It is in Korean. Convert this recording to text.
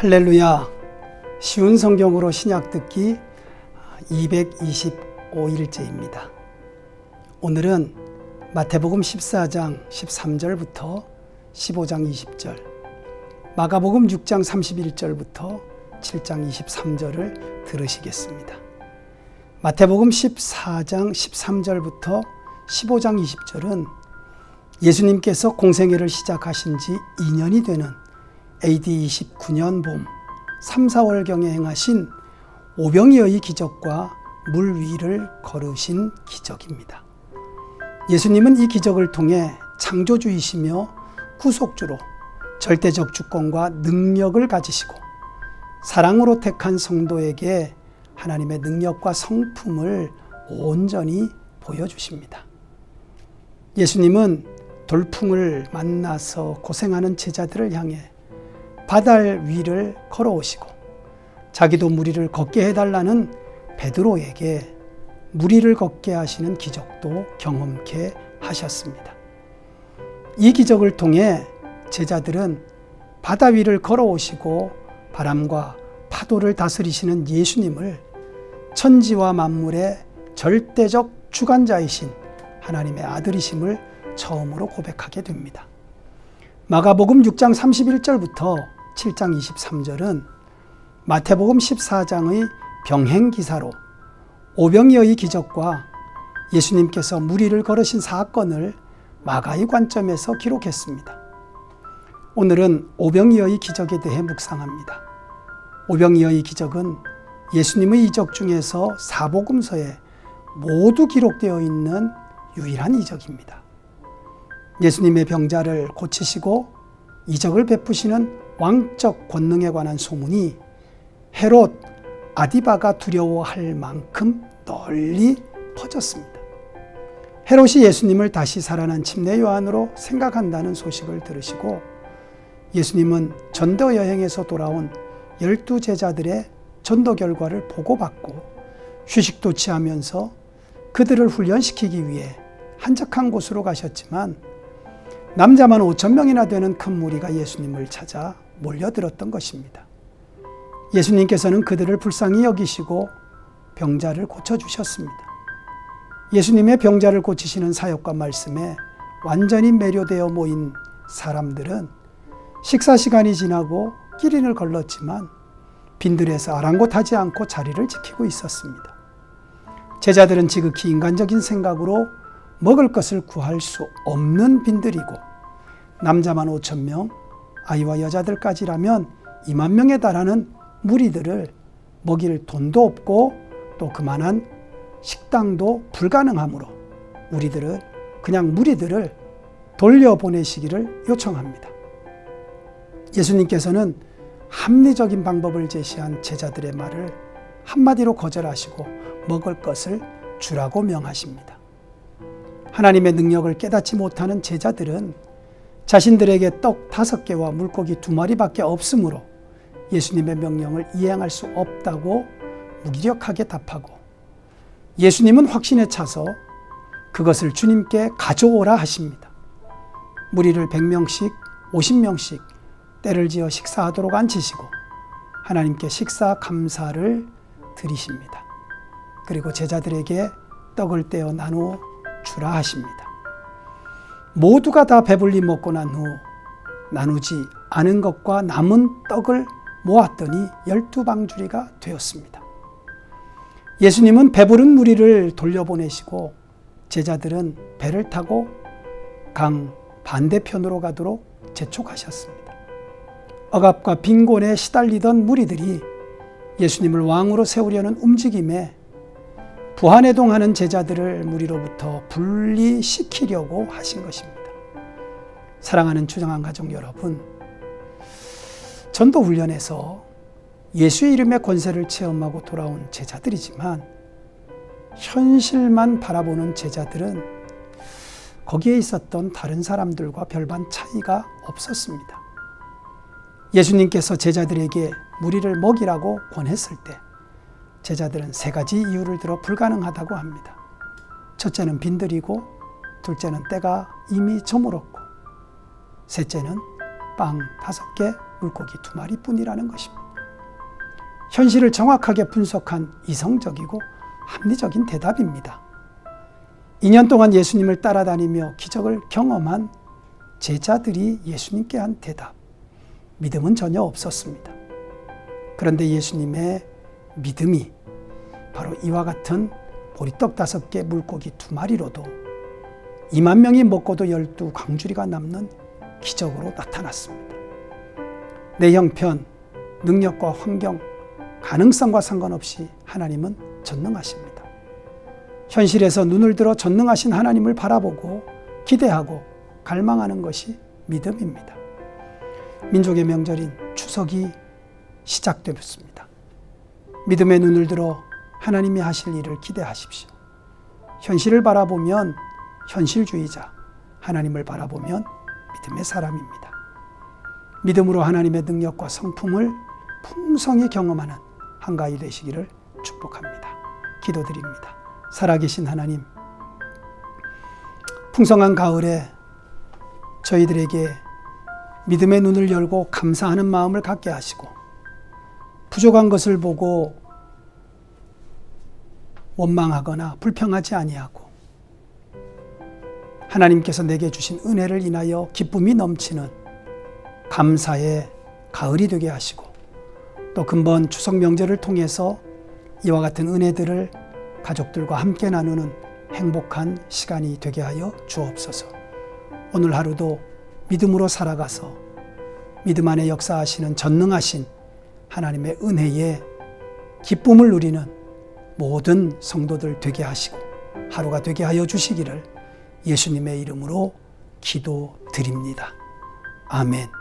할렐루야. 쉬운 성경으로 신약 듣기 225일째입니다. 오늘은 마태복음 14장 13절부터 15장 20절, 마가복음 6장 31절부터 7장 23절을 들으시겠습니다. 마태복음 14장 13절부터 15장 20절은 예수님께서 공생애를 시작하신 지 2년이 되는 AD 29년 봄 3, 4월경에 행하신 오병이어의 기적과 물 위를 걸으신 기적입니다. 예수님은 이 기적을 통해 창조주이시며 구속주로 절대적 주권과 능력을 가지시고 사랑으로 택한 성도에게 하나님의 능력과 성품을 온전히 보여주십니다. 예수님은 돌풍을 만나서 고생하는 제자들을 향해 바다 위를 걸어오시고 자기도 무리를 걷게 해달라는 베드로에게 무리를 걷게 하시는 기적도 경험케 하셨습니다. 이 기적을 통해 제자들은 바다 위를 걸어오시고 바람과 파도를 다스리시는 예수님을 천지와 만물의 절대적 주관자이신 하나님의 아들이심을 처음으로 고백하게 됩니다. 마가복음 6장 31절부터 7장 23절은 마태복음 14장의 병행기사로 오병이어의 기적과 예수님께서 무리를 걸으신 사건을 마가의 관점에서 기록했습니다. 오늘은 오병이어의 기적에 대해 묵상합니다. 오병이어의 기적은 예수님의 이적 중에서 사복음서에 모두 기록되어 있는 유일한 이적입니다. 예수님의 병자를 고치시고 이적을 베푸시는 왕적 권능에 관한 소문이 헤롯 아디바가 두려워할 만큼 널리 퍼졌습니다. 헤롯이 예수님을 다시 살아난 침례 요한으로 생각한다는 소식을 들으시고 예수님은 전도 여행에서 돌아온 12제자들의 전도 결과를 보고받고 휴식도 취하면서 그들을 훈련시키기 위해 한적한 곳으로 가셨지만 남자만 5,000명이나 되는 큰 무리가 예수님을 찾아 몰려들었던 것입니다. 예수님께서는 그들을 불쌍히 여기시고 병자를 고쳐주셨습니다. 예수님의 병자를 고치시는 사역과 말씀에 완전히 매료되어 모인 사람들은 식사 시간이 지나고 끼린을 걸렀지만 빈들에서 아랑곳하지 않고 자리를 지키고 있었습니다. 제자들은 지극히 인간적인 생각으로 먹을 것을 구할 수 없는 빈들이고 남자만 5,000명, 아이와 여자들까지라면 2만 명에 달하는 무리들을 먹일 돈도 없고 또 그만한 식당도 불가능하므로 무리들을 돌려보내시기를 요청합니다. 예수님께서는 합리적인 방법을 제시한 제자들의 말을 한마디로 거절하시고 먹을 것을 주라고 명하십니다. 하나님의 능력을 깨닫지 못하는 제자들은 자신들에게 떡 5개와 물고기 2마리밖에 없으므로 예수님의 명령을 이행할 수 없다고 무기력하게 답하고 예수님은 확신에 차서 그것을 주님께 가져오라 하십니다. 무리를 100명씩 50명씩 때를 지어 식사하도록 앉히시고 하나님께 식사 감사를 드리십니다. 그리고 제자들에게 떡을 떼어 나누어 주라 하십니다. 모두가 다 배불리 먹고 난 후 나누지 않은 것과 남은 떡을 모았더니 12방주리가 되었습니다. 예수님은 배부른 무리를 돌려보내시고 제자들은 배를 타고 강 반대편으로 가도록 재촉하셨습니다. 억압과 빈곤에 시달리던 무리들이 예수님을 왕으로 세우려는 움직임에 부하내동하는 제자들을 무리로부터 분리시키려고 하신 것입니다. 사랑하는 추정한 가족 여러분, 전도훈련에서 예수의 이름의 권세를 체험하고 돌아온 제자들이지만 현실만 바라보는 제자들은 거기에 있었던 다른 사람들과 별반 차이가 없었습니다. 예수님께서 제자들에게 무리를 먹이라고 권했을 때 제자들은 3가지 이유를 들어 불가능하다고 합니다. 첫째는 빈들이고, 둘째는 때가 이미 저물었고, 셋째는 빵 5개, 물고기 2마리뿐이라는 것입니다. 현실을 정확하게 분석한 이성적이고 합리적인 대답입니다. 2년 동안 예수님을 따라다니며 기적을 경험한 제자들이 예수님께 한 대답, 믿음은 전혀 없었습니다. 그런데 예수님의 믿음이 바로 이와 같은 보리떡 5개, 물고기 2마리로도 2만 명이 먹고도 12광주리가 남는 기적으로 나타났습니다. 내 형편, 능력과 환경, 가능성과 상관없이 하나님은 전능하십니다. 현실에서 눈을 들어 전능하신 하나님을 바라보고 기대하고 갈망하는 것이 믿음입니다. 민족의 명절인 추석이 시작되었습니다. 믿음의 눈을 들어 하나님이 하실 일을 기대하십시오. 현실을 바라보면 현실주의자, 하나님을 바라보면 믿음의 사람입니다. 믿음으로 하나님의 능력과 성품을 풍성히 경험하는 한가위 되시기를 축복합니다. 기도드립니다. 살아계신 하나님, 풍성한 가을에 저희들에게 믿음의 눈을 열고 감사하는 마음을 갖게 하시고 부족한 것을 보고 원망하거나 불평하지 아니하고 하나님께서 내게 주신 은혜를 인하여 기쁨이 넘치는 감사의 가을이 되게 하시고 또 근본 추석 명절을 통해서 이와 같은 은혜들을 가족들과 함께 나누는 행복한 시간이 되게 하여 주옵소서. 오늘 하루도 믿음으로 살아가서 믿음 안에 역사하시는 전능하신 하나님의 은혜에 기쁨을 누리는 모든 성도들 되게 하시고 하루가 되게 하여 주시기를 예수님의 이름으로 기도드립니다. 아멘.